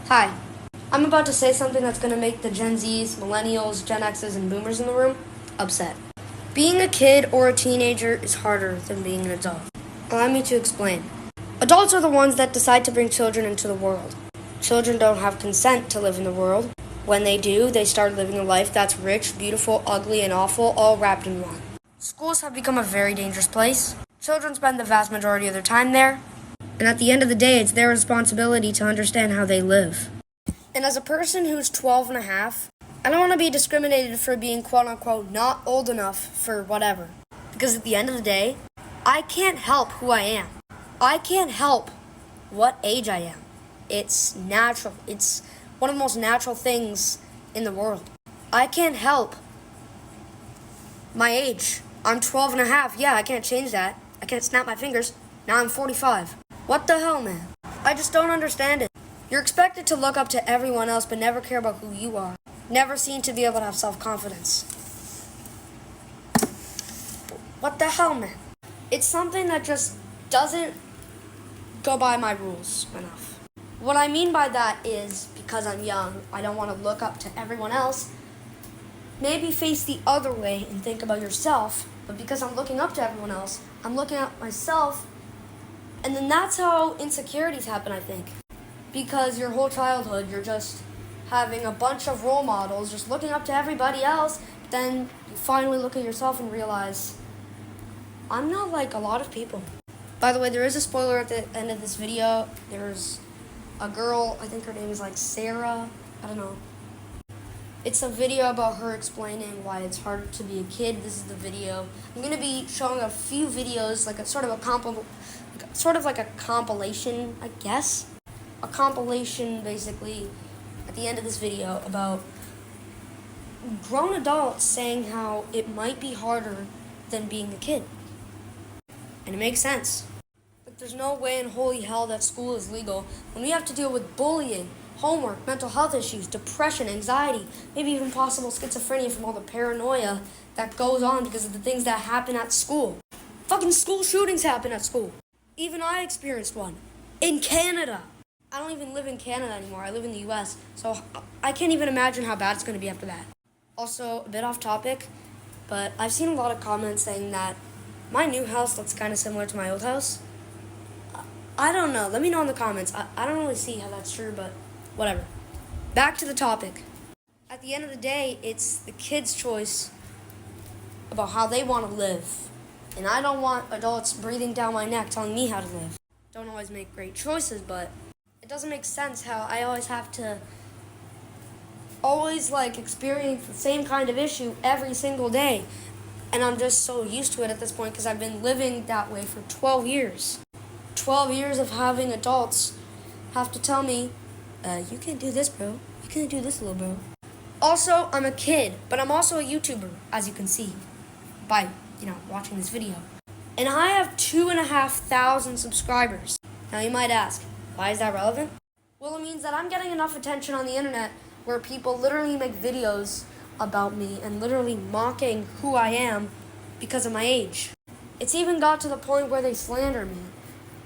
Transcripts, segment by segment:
Hi, I'm about to say something that's going to make the Gen Zs, Millennials, Gen Xs, and Boomers in the room upset. Being a kid or a teenager is harder than being an adult. Allow me to explain. Adults are the ones that decide to bring children into the world. Children don't have consent to live in the world. When they do, they start living a life that's rich, beautiful, ugly, and awful, all wrapped in one. Schools have become a very dangerous place. Children spend the vast majority of their time there. And at the end of the day, it's their responsibility to understand how they live. And as a person who's 12 and a half, I don't want to be discriminated for being quote-unquote not old enough for whatever. Because at the end of the day, I can't help who I am. I can't help what age I am. It's natural. It's one of the most natural things in the world. I can't help my age. I'm 12 and a half. Yeah, I can't change that. I can't snap my fingers. Now I'm 45. What the hell, man? I just don't understand it. You're expected to look up to everyone else but never care about who you are. Never seem to be able to have self-confidence. What the hell, man? It's something that just doesn't go by my rules enough. What I mean by that is because I'm young, I don't want to look up to everyone else. Maybe face the other way and think about yourself, but because I'm looking up to everyone else, I'm looking at myself, and then that's how insecurities happen, I think. Because your whole childhood, you're just having a bunch of role models, just looking up to everybody else, but then you finally look at yourself and realize, I'm not like a lot of people. By the way, there is a spoiler at the end of this video. There's a girl, I think her name is like Sarah, I don't know. It's a video about her explaining why it's harder to be a kid. This is the video. I'm going to be showing a few videos, like a sort of like a compilation, I guess. A compilation, basically, at the end of this video about grown adults saying how it might be harder than being a kid. And it makes sense. But there's no way in holy hell that school is legal when we have to deal with bullying, homework, mental health issues, depression, anxiety, maybe even possible schizophrenia from all the paranoia that goes on because of the things that happen at school. Fucking school shootings happen at school. Even I experienced one. In Canada. I don't even live in Canada anymore. I live in the US. So I can't even imagine how bad it's going to be after that. Also, a bit off topic, but I've seen a lot of comments saying that my new house looks kind of similar to my old house. I don't know. Let me know in the comments. I don't really see how that's true, but whatever. Back to the topic. At the end of the day, it's the kid's choice about how they want to live. And I don't want adults breathing down my neck telling me how to live. Don't always make great choices, but it doesn't make sense how I always have to experience the same kind of issue every single day. And I'm just so used to it at this point because I've been living that way for 12 years. 12 years of having adults have to tell me, you can't do this, bro. You can't do this, little bro. Also, I'm a kid, but I'm also a YouTuber, as you can see by, watching this video. And I have 2,500 subscribers. Now you might ask, why is that relevant? Well, it means that I'm getting enough attention on the internet where people literally make videos about me and literally mocking who I am because of my age. It's even got to the point where they slander me,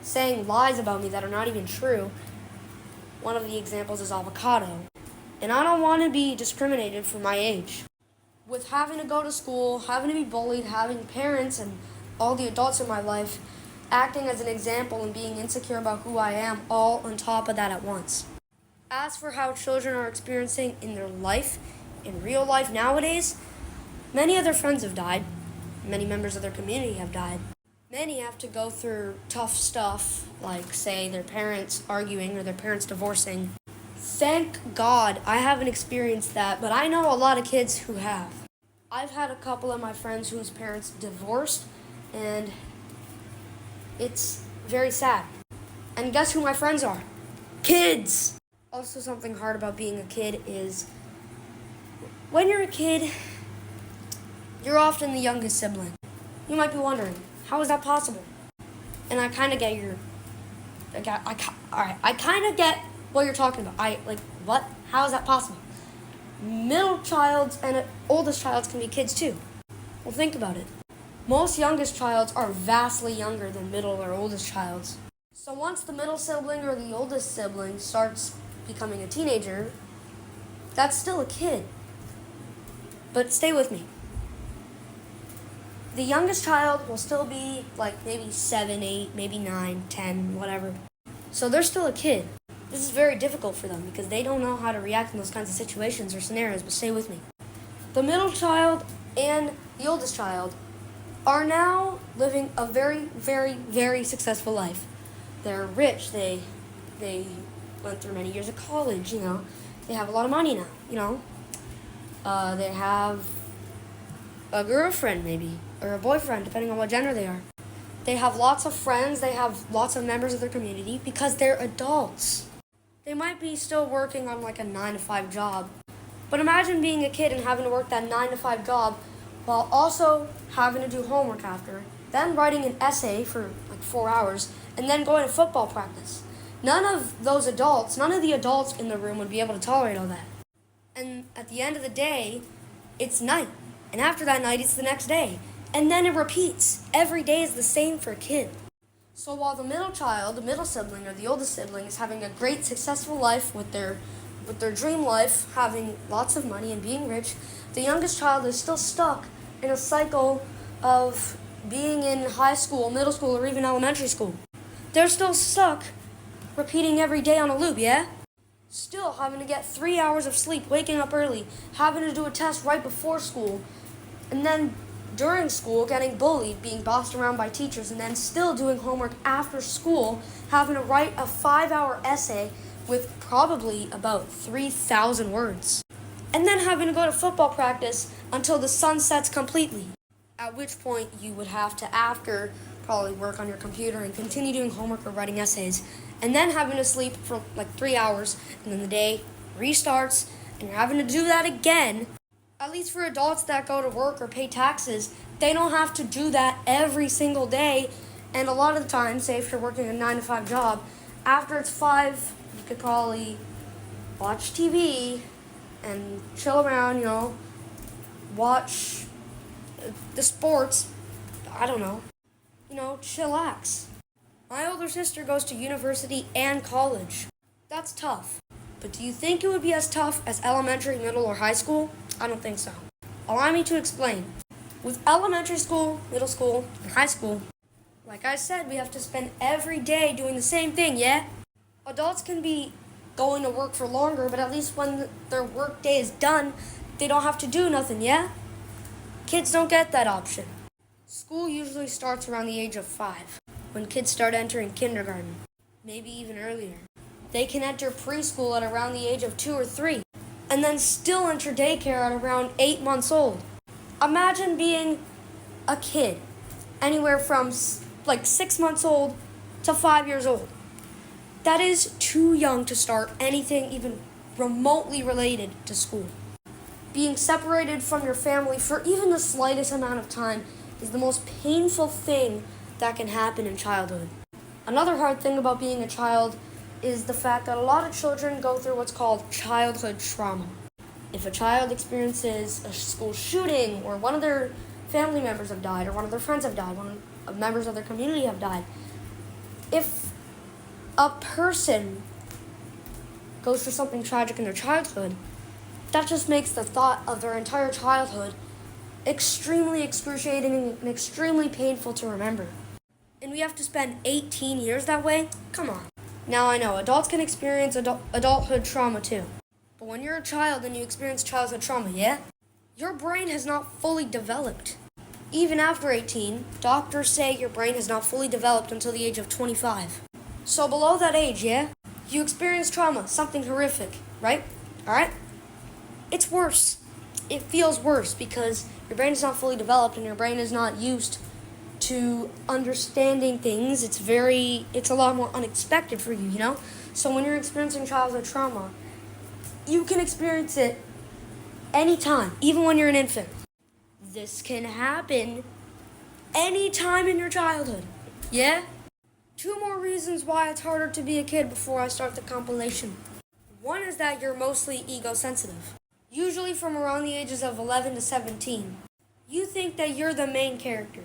saying lies about me that are not even true. One of the examples is avocado. And I don't want to be discriminated for my age. With having to go to school, having to be bullied, having parents and all the adults in my life acting as an example and being insecure about who I am, all on top of that at once. As for how children are experiencing in their life, in real life nowadays, many of their friends have died. Many members of their community have died. Many have to go through tough stuff, like, say, their parents arguing or their parents divorcing. Thank God I haven't experienced that, but I know a lot of kids who have. I've had a couple of my friends whose parents divorced, and it's very sad. And guess who my friends are? Kids! Also, something hard about being a kid is when you're a kid, you're often the youngest sibling. You might be wondering, how is that possible? And I kind of get I kind of get what you're talking about. What? How is that possible? Middle childs and oldest childs can be kids too. Well, think about it. Most youngest childs are vastly younger than middle or oldest childs. So once the middle sibling or the oldest sibling starts becoming a teenager, that's still a kid. But stay with me. The youngest child will still be like maybe 7, 8, maybe 9, 10, whatever. So they're still a kid. This is very difficult for them because they don't know how to react in those kinds of situations or scenarios, but stay with me. The middle child and the oldest child are now living a very, very, very successful life. They're rich. They went through many years of college, They have a lot of money now, They have a girlfriend maybe, or a boyfriend, depending on what gender they are. They have lots of friends. They have lots of members of their community because they're adults. They might be still working on like a 9-to-5 job, but imagine being a kid and having to work that 9-to-5 job while also having to do homework after, then writing an essay for like 4 hours, and then going to football practice. None of the adults in the room would be able to tolerate all that. And at the end of the day, it's night. And after that night, it's the next day. And then it repeats. Every day is the same for a kid. So while the middle child, the middle sibling, or the oldest sibling is having a great, successful life with their dream life, having lots of money and being rich, the youngest child is still stuck in a cycle of being in high school, middle school, or even elementary school. They're still stuck repeating every day on a loop, yeah? Still having to get 3 hours of sleep, waking up early, having to do a test right before school, and then during school getting bullied, being bossed around by teachers, and then still doing homework after school, having to write a 5-hour essay with probably about 3,000 words. And then having to go to football practice until the sun sets completely. At which point you would have to, after, probably work on your computer and continue doing homework or writing essays, and then having to sleep for like 3 hours, and then the day restarts, and you're having to do that again. At least for adults that go to work or pay taxes, they don't have to do that every single day. And a lot of the time, say if you're working a 9-to-5 job, after it's 5, you could probably watch TV and chill around, watch the sports, I don't know, chillax. My older sister goes to university and college. That's tough. But do you think it would be as tough as elementary, middle, or high school? I don't think so. Allow me to explain. With elementary school, middle school, and high school, like I said, we have to spend every day doing the same thing, yeah? Adults can be going to work for longer, but at least when their work day is done, they don't have to do nothing, yeah? Kids don't get that option. School usually starts around the age of 5, when kids start entering kindergarten, maybe even earlier. They can enter preschool at around the age of 2 or 3, and then still enter daycare at around 8 months old. Imagine being a kid, anywhere from like 6 months old to 5 years old. That is too young to start anything even remotely related to school. Being separated from your family for even the slightest amount of time is the most painful thing that can happen in childhood. Another hard thing about being a child is the fact that a lot of children go through what's called childhood trauma. If a child experiences a school shooting, or one of their family members have died, or one of their friends have died, one of members of their community have died, if a person goes through something tragic in their childhood, that just makes the thought of their entire childhood extremely excruciating and extremely painful to remember. And we have to spend 18 years that way? Come on. Now I know, adults can experience adulthood trauma too. But when you're a child and you experience childhood trauma, yeah? Your brain has not fully developed. Even after 18, doctors say your brain has not fully developed until the age of 25. So below that age, yeah? You experience trauma, something horrific, right? Alright? It's worse. It feels worse because your brain is not fully developed and your brain is not used to understanding things. It's a lot more unexpected for you, So when you're experiencing childhood trauma, you can experience it anytime, even when you're an infant. This can happen anytime in your childhood, yeah? 2 more reasons why it's harder to be a kid before I start the compilation. One is that you're mostly ego-sensitive, usually from around the ages of 11 to 17. You think that you're the main character.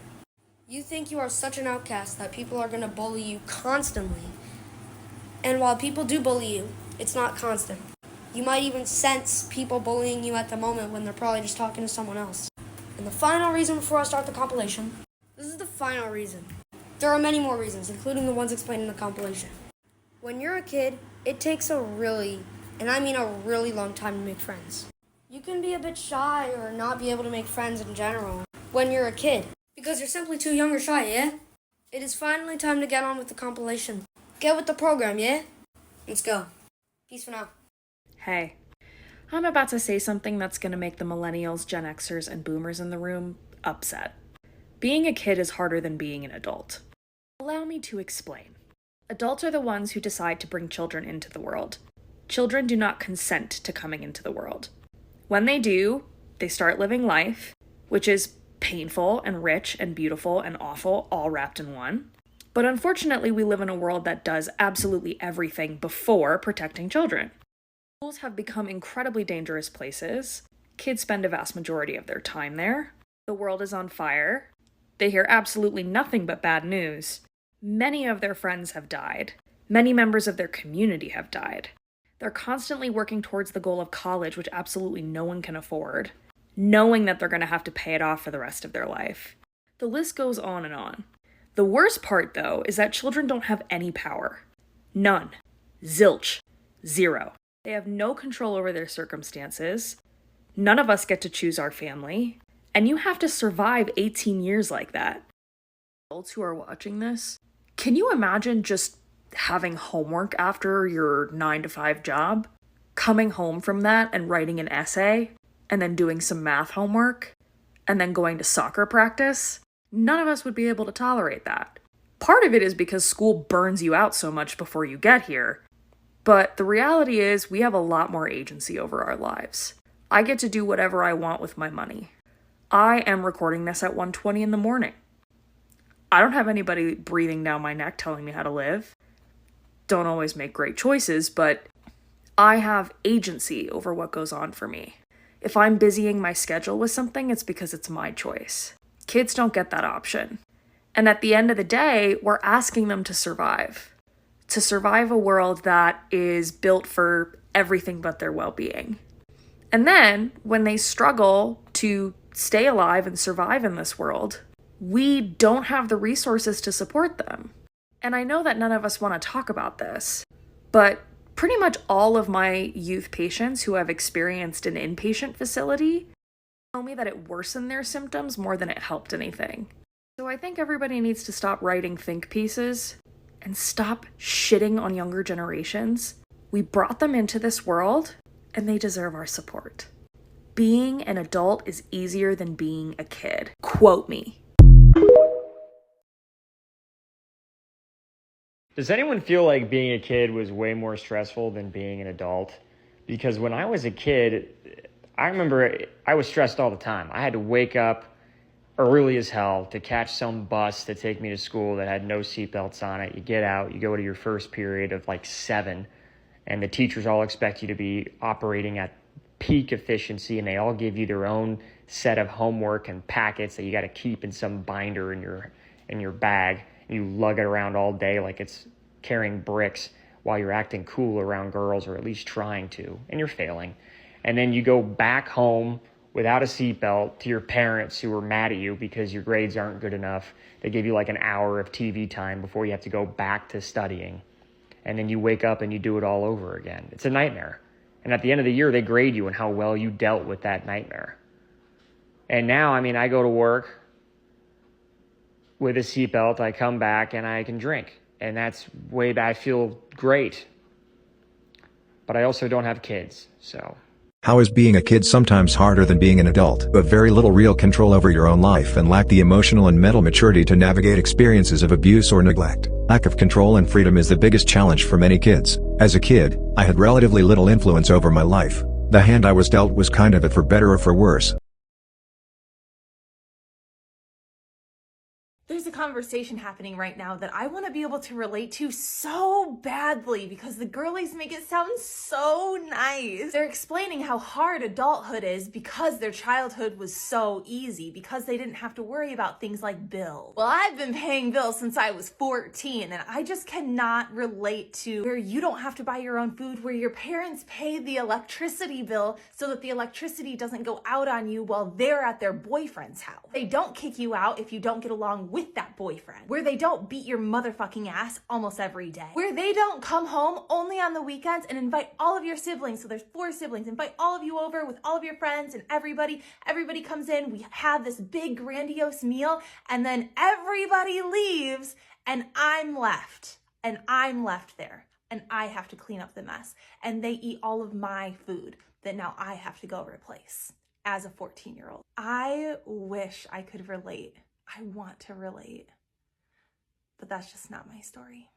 You think you are such an outcast that people are going to bully you constantly. And while people do bully you, It's not constant. You might even sense people bullying you at the moment when they're probably just talking to someone else. And the final reason before I start the compilation, this is the final reason. There are many more reasons, including the ones explained in the compilation. When you're a kid, it takes a really long time to make friends. You can be a bit shy or not be able to make friends in general when you're a kid, because you're simply too young or shy, yeah? It is finally time to get on with the compilation. Get with the program, yeah? Let's go. Peace for now. Hey, I'm about to say something that's going to make the millennials, Gen Xers, and boomers in the room upset. Being a kid is harder than being an adult. Allow me to explain. Adults are the ones who decide to bring children into the world. Children do not consent to coming into the world. When they do, they start living life, which is painful and rich and beautiful and awful, all wrapped in one. But unfortunately, we live in a world that does absolutely everything before protecting children. Schools have become incredibly dangerous places. Kids spend a vast majority of their time there. The world is on fire. They hear absolutely nothing but bad news. Many of their friends have died. Many members of their community have died. They're constantly working towards the goal of college, which absolutely no one can afford, knowing that they're going to have to pay it off for the rest of their life. The list goes on and on. The worst part, though, is that children don't have any power. None. Zilch. Zero. They have no control over their circumstances. None of us get to choose our family. And you have to survive 18 years like that. Adults who are watching this, can you imagine just having homework after your 9-to-5 job? Coming home from that and writing an essay? And then doing some math homework? And then going to soccer practice? None of us would be able to tolerate that. Part of it is because school burns you out so much before you get here. But the reality is we have a lot more agency over our lives. I get to do whatever I want with my money. I am recording this at 1:20 in the morning. I don't have anybody breathing down my neck telling me how to live. Don't always make great choices, but I have agency over what goes on for me. If I'm busying my schedule with something, it's because it's my choice. Kids don't get that option. And at the end of the day, we're asking them to survive. To survive a world that is built for everything but their well-being. And then, when they struggle to stay alive and survive in this world, we don't have the resources to support them. And I know that none of us want to talk about this, but pretty much all of my youth patients who have experienced an inpatient facility tell me that it worsened their symptoms more than it helped anything. So I think everybody needs to stop writing think pieces and stop shitting on younger generations. We brought them into this world, and they deserve our support. Being an adult is easier than being a kid. Quote me. Does anyone feel like being a kid was way more stressful than being an adult? Because when I was a kid, I remember I was stressed all the time. I had to wake up early as hell to catch some bus to take me to school that had no seatbelts on it. You get out, you go to your first period of like 7, and the teachers all expect you to be operating at peak efficiency, and they all give you their own set of homework and packets that you got to keep in some binder in your bag. You lug it around all day like it's carrying bricks while you're acting cool around girls, or at least trying to, and you're failing. And then you go back home without a seatbelt to your parents who are mad at you because your grades aren't good enough. They give you like an hour of TV time before you have to go back to studying. And then you wake up and you do it all over again. It's a nightmare. And at the end of the year, they grade you on how well you dealt with that nightmare. And now, I go to work with a seatbelt, I come back and I can drink. And that's way bad. I feel great. But I also don't have kids, so. How is being a kid sometimes harder than being an adult? But very little real control over your own life and lack the emotional and mental maturity to navigate experiences of abuse or neglect. Lack of control and freedom is the biggest challenge for many kids. As a kid, I had relatively little influence over my life. The hand I was dealt was kind of it for better or for worse. There's a conversation happening right now that I want to be able to relate to so badly because the girlies make it sound so nice. They're explaining how hard adulthood is because their childhood was so easy, because they didn't have to worry about things like bills. Well, I've been paying bills since I was 14, and I just cannot relate to where you don't have to buy your own food, where your parents pay the electricity bill so that the electricity doesn't go out on you while they're at their boyfriend's house. They don't kick you out if you don't get along with that boyfriend, where they don't beat your motherfucking ass almost every day, where they don't come home only on the weekends and invite all of your siblings. So there's 4 siblings, invite all of you over with all of your friends and everybody comes in, we have this big grandiose meal, and then everybody leaves and I'm left there and I have to clean up the mess, and they eat all of my food that now I have to go replace as a 14-year-old. I wish I could relate. I want to relate, but that's just not my story.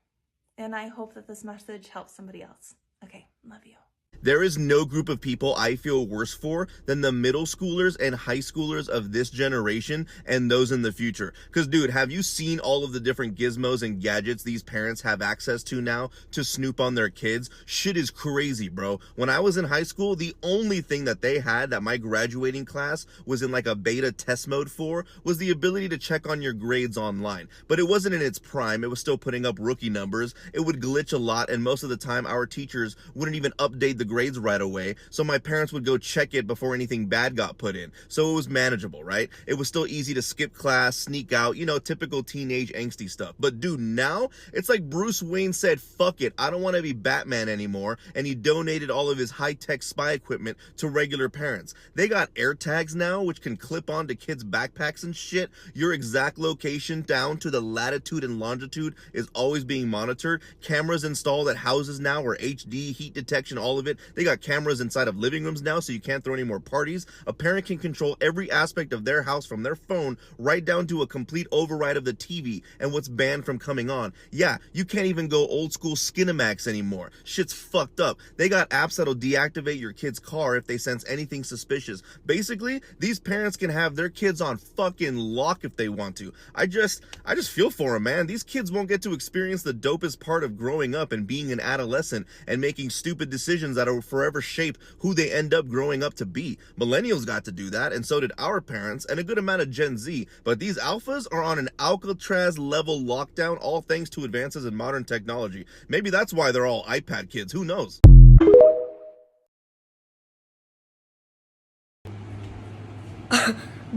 And I hope that this message helps somebody else. Okay, love you. There is no group of people I feel worse for than the middle schoolers and high schoolers of this generation and those in the future. Because, dude, have you seen all of the different gizmos and gadgets these parents have access to now to snoop on their kids? Shit is crazy, bro. When I was in high school, the only thing that they had that my graduating class was in like a beta test mode for was the ability to check on your grades online. But it wasn't in its prime. It was still putting up rookie numbers. It would glitch a lot, and most of the time our teachers wouldn't even update the grades right away, so my parents would go check it before anything bad got put in. So it was manageable, right? It was still easy to skip class, sneak out, you know, typical teenage angsty stuff. But dude, now it's like Bruce Wayne said, fuck it, I don't want to be Batman anymore, and he donated all of his high-tech spy equipment to regular parents. They got air tags now, which can clip onto kids' backpacks and shit. Your exact location down to the latitude and longitude is always being monitored. Cameras installed at houses now, or HD, heat detection, all of it. They got cameras inside of living rooms now, so you can't throw any more parties. A parent can control every aspect of their house from their phone, right down to a complete override of the TV and what's banned from coming on. Yeah, you can't even go old school Skinamax anymore. Shit's fucked up. They got apps that'll deactivate your kid's car if they sense anything suspicious. Basically, these parents can have their kids on fucking lock if they want to. I just feel for them, man. These kids won't get to experience the dopest part of growing up and being an adolescent and making stupid decisions that will forever shape who they end up growing up to be. Millennials got to do that, and so did our parents, and a good amount of Gen Z. But these alphas are on an Alcatraz level lockdown, all thanks to advances in modern technology. Maybe that's why they're all iPad kids. Who knows?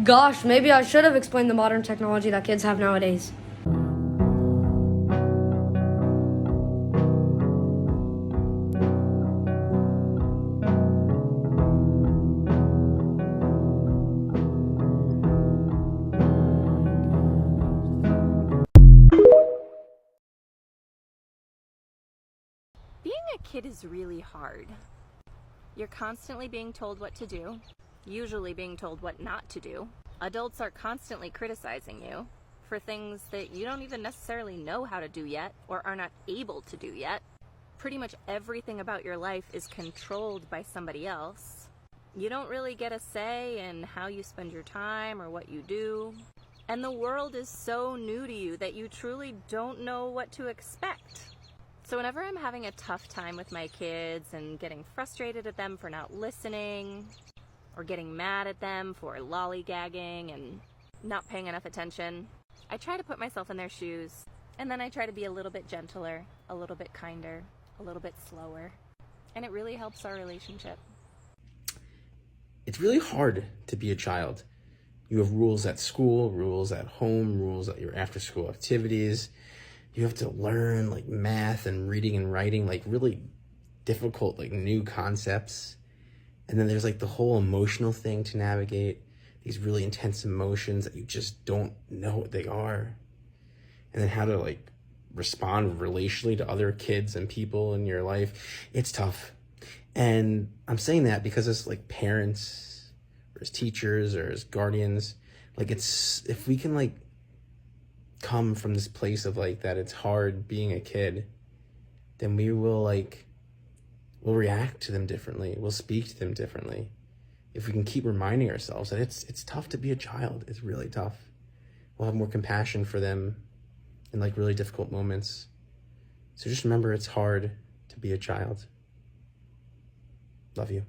Gosh, maybe I should have explained the modern technology that kids have nowadays. Being a kid is really hard. You're constantly being told what to do, usually being told what not to do. Adults are constantly criticizing you for things that you don't even necessarily know how to do yet or are not able to do yet. Pretty much everything about your life is controlled by somebody else. You don't really get a say in how you spend your time or what you do. And the world is so new to you that you truly don't know what to expect. So whenever I'm having a tough time with my kids and getting frustrated at them for not listening, or getting mad at them for lollygagging and not paying enough attention, I try to put myself in their shoes, and then I try to be a little bit gentler, a little bit kinder, a little bit slower, and it really helps our relationship. It's really hard to be a child. You have rules at school, rules at home, rules at your after-school activities. You have to learn like math and reading and writing, like really difficult, like new concepts. And then there's like the whole emotional thing to navigate, these really intense emotions that you just don't know what they are. And then how to like respond relationally to other kids and people in your life. It's tough. And I'm saying that because as like parents or as teachers or as guardians, like it's, if we can like come from this place of like that it's hard being a kid, then we'll react to them differently. We'll speak to them differently. If we can keep reminding ourselves that it's tough to be a child. It's really tough. We'll have more compassion for them in like really difficult moments. So just remember, it's hard to be a child. Love you.